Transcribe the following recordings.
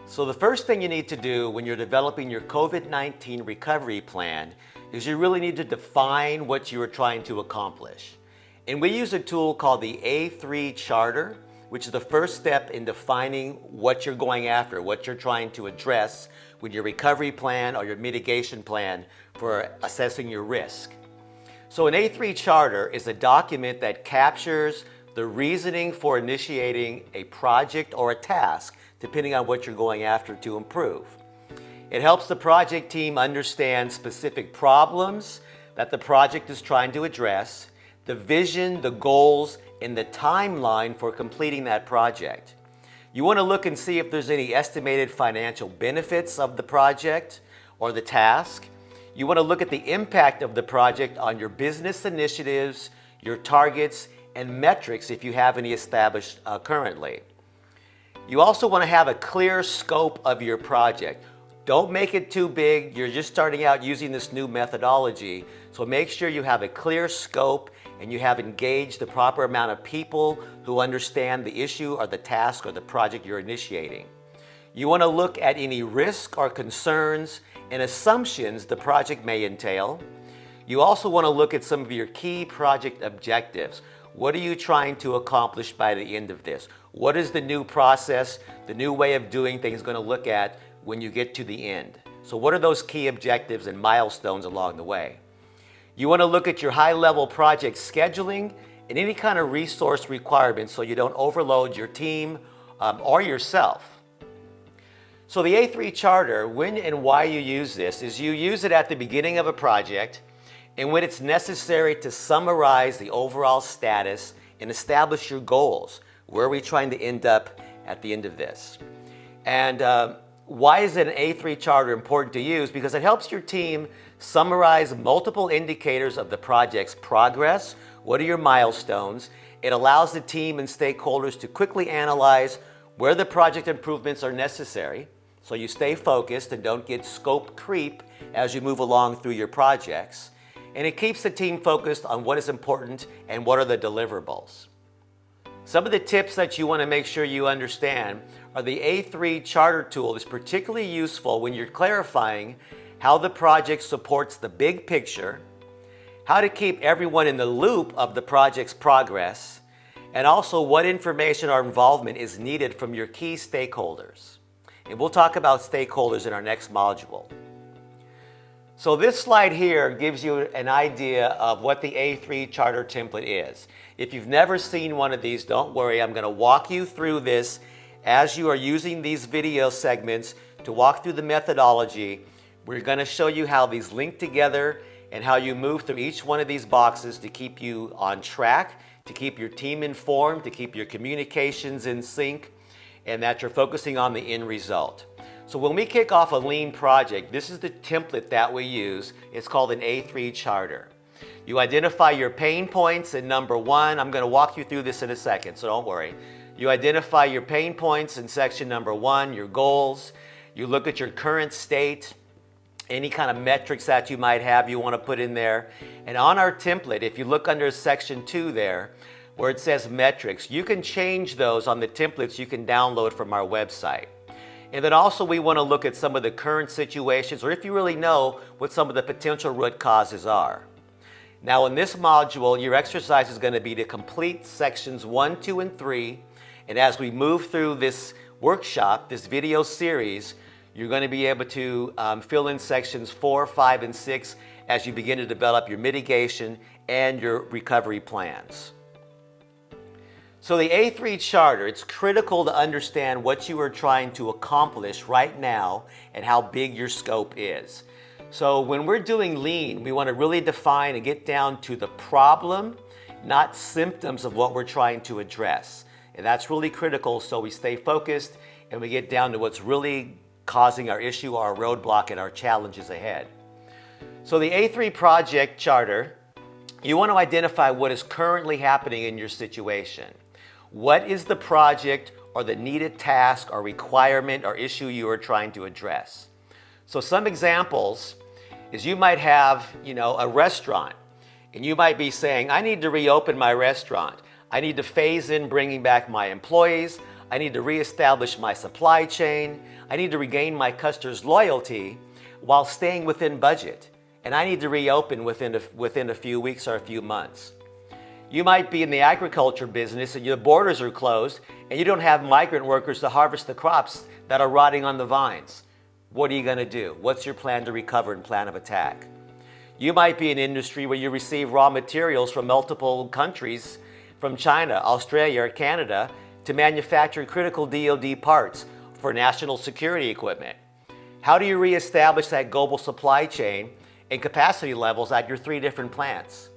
So the first thing you need to do when you're developing your COVID-19 recovery plan is you really need to define what you are trying to accomplish. And we use a tool called the A3 Charter, which is the first step in defining what you're going after, what you're trying to address with your recovery plan or your mitigation plan for assessing your risk. So an A3 Charter is a document that captures the reasoning for initiating a project or a task, depending on what you're going after to improve. It helps the project team understand specific problems that the project is trying to address, the vision, the goals, and the timeline for completing that project. You want to look and see if there's any estimated financial benefits of the project or the task. You want to look at the impact of the project on your business initiatives, your targets, and metrics if you have any established currently. You also want to have a clear scope of your project. Don't make it too big. You're just starting out using this new methodology. So make sure you have a clear scope and you have engaged the proper amount of people who understand the issue or the task or the project you're initiating. You want to look at any risk or concerns and assumptions the project may entail. You also want to look at some of your key project objectives. What are you trying to accomplish by the end of this? What is the new process, the new way of doing things going to look at when you get to the end? So what are those key objectives and milestones along the way? You want to look at your high-level project scheduling and any kind of resource requirements so you don't overload your team or yourself. So the A3 Charter, when and why you use this is you use it at the beginning of a project and when it's necessary to summarize the overall status and establish your goals. Where are we trying to end up at the end of this? And why is an A3 Charter important to use? Because it helps your team summarize multiple indicators of the project's progress. What are your milestones? It allows the team and stakeholders to quickly analyze where the project improvements are necessary, so you stay focused and don't get scope creep as you move along through your projects. And it keeps the team focused on what is important and what are the deliverables. Some of the tips that you want to make sure you understand are the A3 Charter tool is particularly useful when you're clarifying how the project supports the big picture, how to keep everyone in the loop of the project's progress, and also what information or involvement is needed from your key stakeholders. And we'll talk about stakeholders in our next module. So this slide here gives you an idea of what the A3 Charter template is. If you've never seen one of these, don't worry. I'm going to walk you through this as you are using these video segments to walk through the methodology. We're going to show you how these link together and how you move through each one of these boxes to keep you on track, to keep your team informed, to keep your communications in sync, and that you're focusing on the end result. So when we kick off a lean project, this is the template that we use. It's called an A3 Charter. You identify your pain points in number 1. I'm going to walk you through this in a second, so don't worry. You identify your pain points in section number 1, your goals. You look at your current state, any kind of metrics that you might have you want to put in there. And on our template, if you look under section 2 there, where it says metrics, you can change those on the templates you can download from our website. And then also we want to look at some of the current situations, or if you really know what some of the potential root causes are. Now in this module, your exercise is going to be to complete sections 1, 2, and 3. And as we move through this workshop, this video series, you're going to be able to fill in sections 4, 5, and 6 as you begin to develop your mitigation and your recovery plans. So the A3 Charter, it's critical to understand what you are trying to accomplish right now and how big your scope is. So when we're doing lean, we want to really define and get down to the problem, not symptoms of what we're trying to address. And that's really critical so we stay focused and we get down to what's really causing our issue, our roadblock, and our challenges ahead. So the A3 Project Charter, you want to identify what is currently happening in your situation. What is the project or the needed task or requirement or issue you are trying to address? So some examples is you might have, a restaurant and you might be saying, I need to reopen my restaurant. I need to phase in bringing back my employees. I need to reestablish my supply chain. I need to regain my customers' loyalty while staying within budget. And I need to reopen within a few weeks or a few months. You might be in the agriculture business and your borders are closed and you don't have migrant workers to harvest the crops that are rotting on the vines. What are you going to do? What's your plan to recover and plan of attack? You might be in an industry where you receive raw materials from multiple countries, from China, Australia, or Canada, to manufacture critical DoD parts for national security equipment. How do you reestablish that global supply chain and capacity levels at your 3 different plants?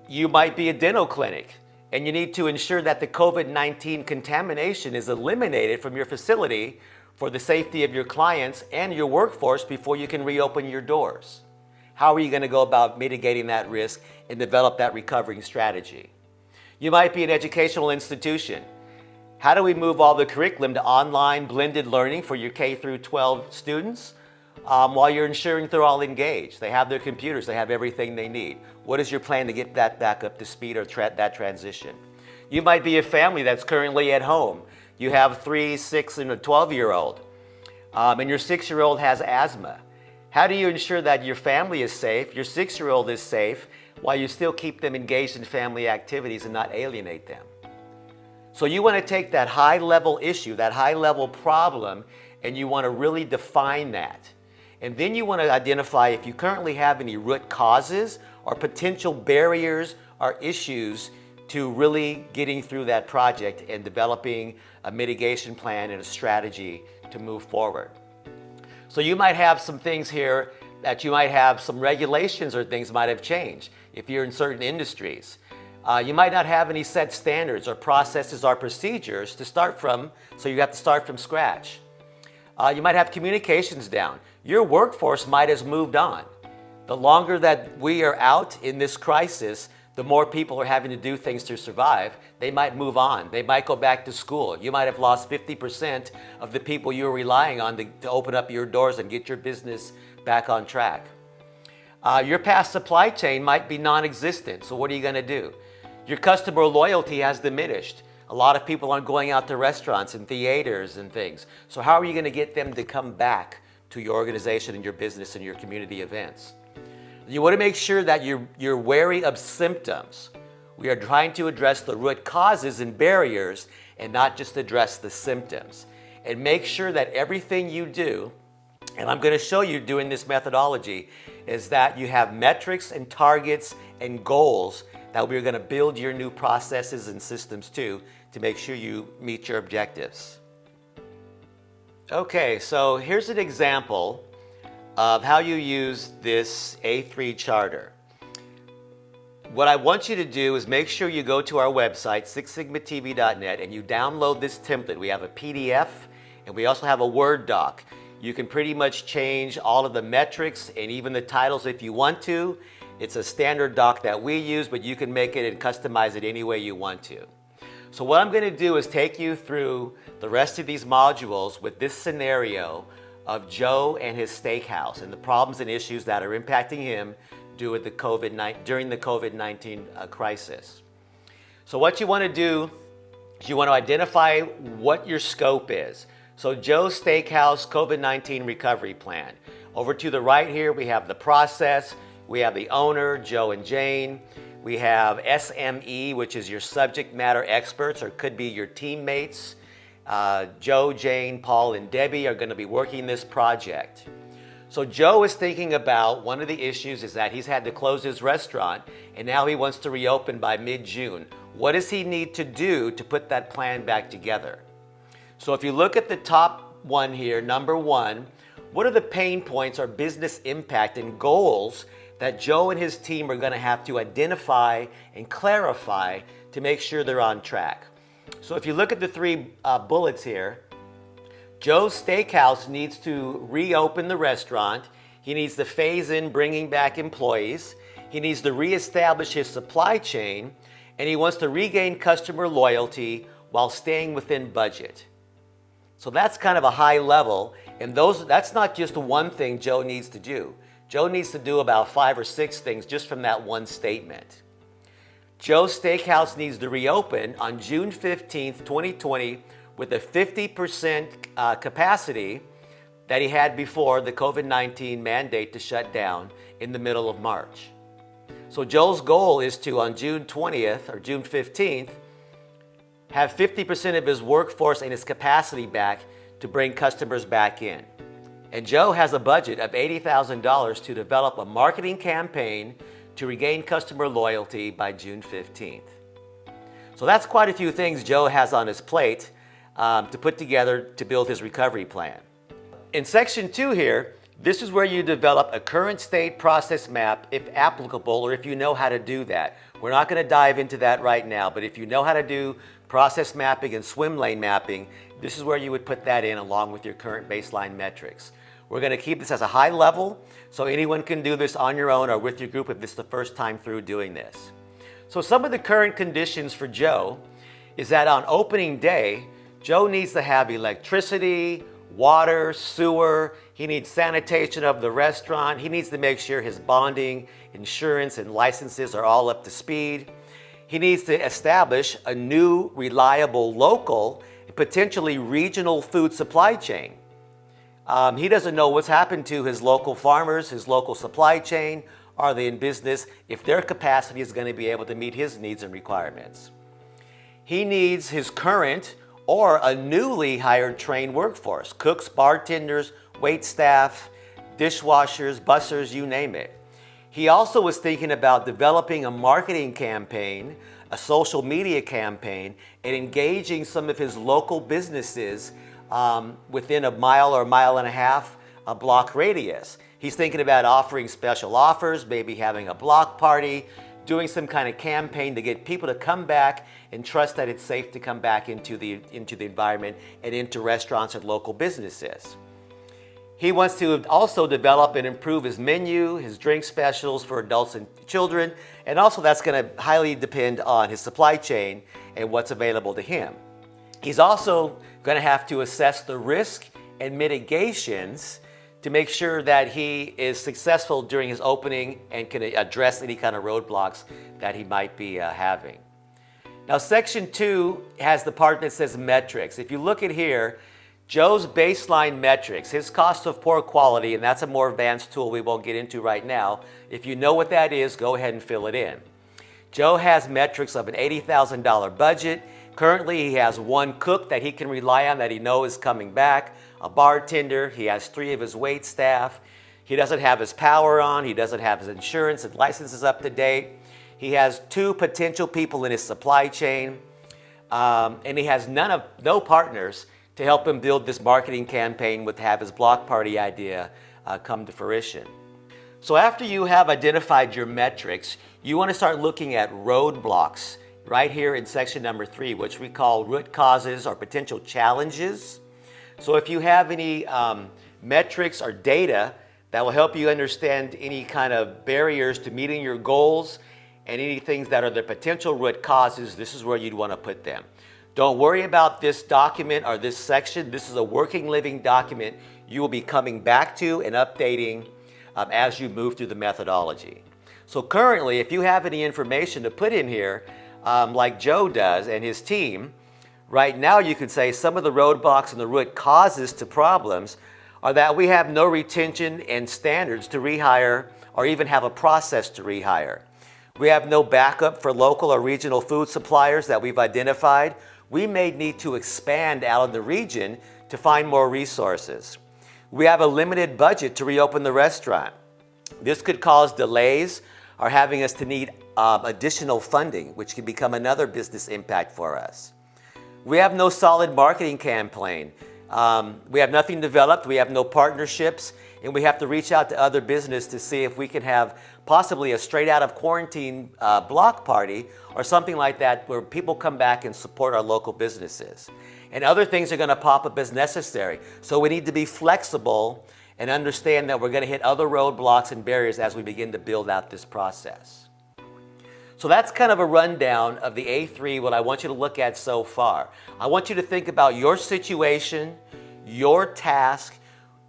You might be a dental clinic and you need to ensure that the COVID-19 contamination is eliminated from your facility for the safety of your clients and your workforce before you can reopen your doors. How are you going to go about mitigating that risk and develop that recovering strategy? You might be an educational institution. How do we move all the curriculum to online blended learning for your K through 12 students while you're ensuring they're all engaged? They have their computers, they have everything they need. What is your plan to get that back up to speed or that transition? You might be a family that's currently at home. You have 3, 6, and a 12-year-old, and your 6-year-old has asthma. How do you ensure that your family is safe, your 6-year-old is safe, while you still keep them engaged in family activities and not alienate them? So you want to take that high-level issue, that high-level problem, and you want to really define that. And then you want to identify if you currently have any root causes or potential barriers or issues to really getting through that project and developing a mitigation plan and a strategy to move forward. So you might have some things here that you might have some regulations or things might have changed if you're in certain industries. You might not have any set standards or processes or procedures to start from, so you have to start from scratch. You might have communications down. Your workforce might have moved on. The longer that we are out in this crisis, the more people are having to do things to survive. They might move on. They might go back to school. You might have lost 50% of the people you're relying on to open up your doors and get your business back on track. Your past supply chain might be non-existent, so what are you going to do? Your customer loyalty has diminished. A lot of people aren't going out to restaurants and theaters and things. So how are you going to get them to come back to your organization and your business and your community events? You want to make sure that you're wary of symptoms. We are trying to address the root causes and barriers and not just address the symptoms. And make sure that everything you do, and I'm going to show you doing this methodology, is that you have metrics and targets and goals that we're going to build your new processes and systems to make sure you meet your objectives. Okay, so here's an example of how you use this A3 charter. What I want you to do is make sure you go to our website, sixsigmatv.net, and you download this template. We have a PDF and we also have a Word doc. You can pretty much change all of the metrics and even the titles if you want to. It's a standard doc that we use, but you can make it and customize it any way you want to. So what I'm going to do is take you through the rest of these modules with this scenario of Joe and his steakhouse and the problems and issues that are impacting him during the COVID-19 crisis. So what you want to do is you want to identify what your scope is. So Joe's Steakhouse COVID-19 recovery plan. Over to the right here, we have the process. We have the owner, Joe and Jane. We have SME, which is your subject matter experts, or could be your teammates. Joe, Jane, Paul, and Debbie are going to be working this project. So Joe is thinking about one of the issues is that he's had to close his restaurant and now he wants to reopen by mid-June. What does he need to do to put that plan back together? So if you look at the top one here, number 1, what are the pain points or business impact and goals that Joe and his team are going to have to identify and clarify to make sure they're on track? So if you look at the 3 bullets here, Joe's Steakhouse needs to reopen the restaurant. He needs to phase in bringing back employees. He needs to reestablish his supply chain, and he wants to regain customer loyalty while staying within budget. So that's kind of a high level, and that's not just one thing Joe needs to do. Joe needs to do about 5 or 6 things just from that one statement. Joe's Steakhouse needs to reopen on June 15th, 2020 with a 50% capacity that he had before the COVID-19 mandate to shut down in the middle of March. So Joe's goal is to, on June 20th or June 15th, have 50% of his workforce and his capacity back to bring customers back in. And Joe has a budget of $80,000 to develop a marketing campaign to regain customer loyalty by June 15th. So that's quite a few things Joe has on his plate to put together to build his recovery plan. In section 2 here, this is where you develop a current state process map if applicable, or if you know how to do that. We're not going to dive into that right now, but if you know how to do process mapping and swim lane mapping, this is where you would put that in along with your current baseline metrics. We're going to keep this as a high level, so anyone can do this on your own or with your group if this is the first time through doing this. So some of the current conditions for Joe is that on opening day, Joe needs to have electricity, water, sewer, he needs sanitation of the restaurant, he needs to make sure his bonding, insurance, and licenses are all up to speed. He needs to establish a new, reliable, local, potentially regional food supply chain. He doesn't know what's happened to his local farmers, his local supply chain. Are they in business? If their capacity is going to be able to meet his needs and requirements. He needs his current or a newly hired trained workforce, cooks, bartenders, wait staff, dishwashers, bussers, you name it. He also was thinking about developing a marketing campaign, a social media campaign, and engaging some of his local businesses within a mile or a mile and a half a block radius. He's thinking about offering special offers, maybe having a block party, doing some kind of campaign to get people to come back and trust that it's safe to come back into the environment and into restaurants and local businesses. He wants to also develop and improve his menu, his drink specials for adults and children, and also that's going to highly depend on his supply chain and what's available to him. He's also going to have to assess the risk and mitigations to make sure that he is successful during his opening and can address any kind of roadblocks that he might be having. Now, section 2 has the part that says metrics. If you look at here, Joe's baseline metrics, his cost of poor quality, and that's a more advanced tool we won't get into right now. If you know what that is, go ahead and fill it in. Joe has metrics of an $80,000 budget. Currently, he has one cook that he can rely on that he knows is coming back, a bartender. He has 3 of his wait staff. He doesn't have his power on. He doesn't have his insurance and licenses up to date. He has 2 potential people in his supply chain, and he has no partners to help him build this marketing campaign with have his block party idea come to fruition. So after you have identified your metrics, you want to start looking at roadblocks right here in section number 3, which we call root causes or potential challenges. So if you have any metrics or data that will help you understand any kind of barriers to meeting your goals and any things that are the potential root causes, this is where you'd want to put them. Don't worry about this document or this section. This is a working, living document you will be coming back to and updating as you move through the methodology. So currently, if you have any information to put in here, like Joe does and his team, right now you could say some of the roadblocks and the root causes to problems are that we have no retention and standards to rehire or even have a process to rehire. We have no backup for local or regional food suppliers that we've identified. We may need to expand out in the region to find more resources. We have a limited budget to reopen the restaurant. This could cause delays or having us to need additional funding, which can become another business impact for us. We have no solid marketing campaign. We have nothing developed, we have no partnerships, and we have to reach out to other business to see if we can have possibly a straight out of quarantine block party or something like that where people come back and support our local businesses. And other things are going to pop up as necessary. So we need to be flexible and understand that we're going to hit other roadblocks and barriers as we begin to build out this process. So that's kind of a rundown of the A3, what I want you to look at so far. I want you to think about your situation, your task,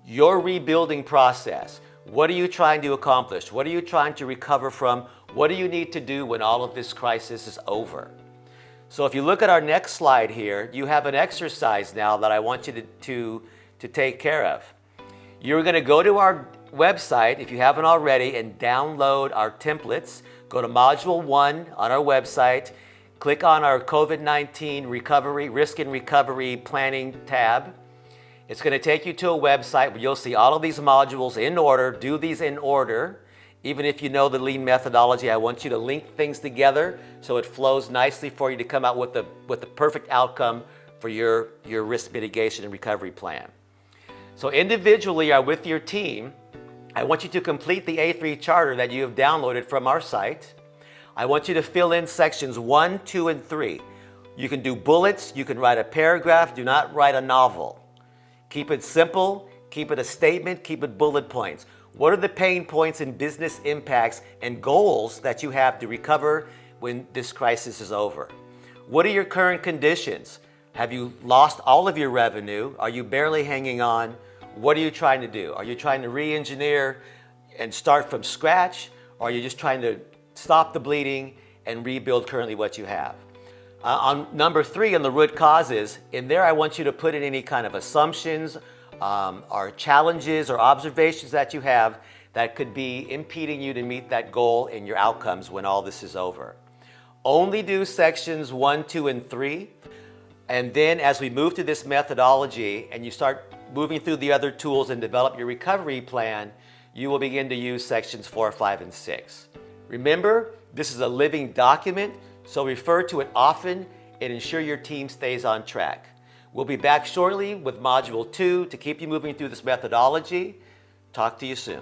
your rebuilding process. What are you trying to accomplish? What are you trying to recover from? What do you need to do when all of this crisis is over? So if you look at our next slide here, you have an exercise now that I want you to take care of. You're going to go to our website, if you haven't already, and download our templates. Go to Module 1 on our website, click on our COVID-19 recovery, risk and recovery planning tab. It's going to take you to a website where you'll see all of these modules in order. Do these in order. Even if you know the lean methodology, I want you to link things together so it flows nicely for you to come out with the perfect outcome for your risk mitigation and recovery plan. So individually or with your team, I want you to complete the A3 charter that you have downloaded from our site. I want you to fill in sections 1, 2, and 3. You can do bullets, you can write a paragraph, do not write a novel. Keep it simple, keep it a statement, keep it bullet points. What are the pain points and business impacts and goals that you have to recover when this crisis is over? What are your current conditions? Have you lost all of your revenue? Are you barely hanging on? What are you trying to do? Are you trying to re-engineer and start from scratch? Or are you just trying to stop the bleeding and rebuild currently what you have? On number 3, on the root causes, in there I want you to put in any kind of assumptions, or challenges or observations that you have that could be impeding you to meet that goal and your outcomes when all this is over. Only do sections 1, 2, and 3. And then as we move to this methodology and you start moving through the other tools and develop your recovery plan, you will begin to use sections 4, 5, and 6. Remember, this is a living document, so refer to it often and ensure your team stays on track. We'll be back shortly with Module 2 to keep you moving through this methodology. Talk to you soon.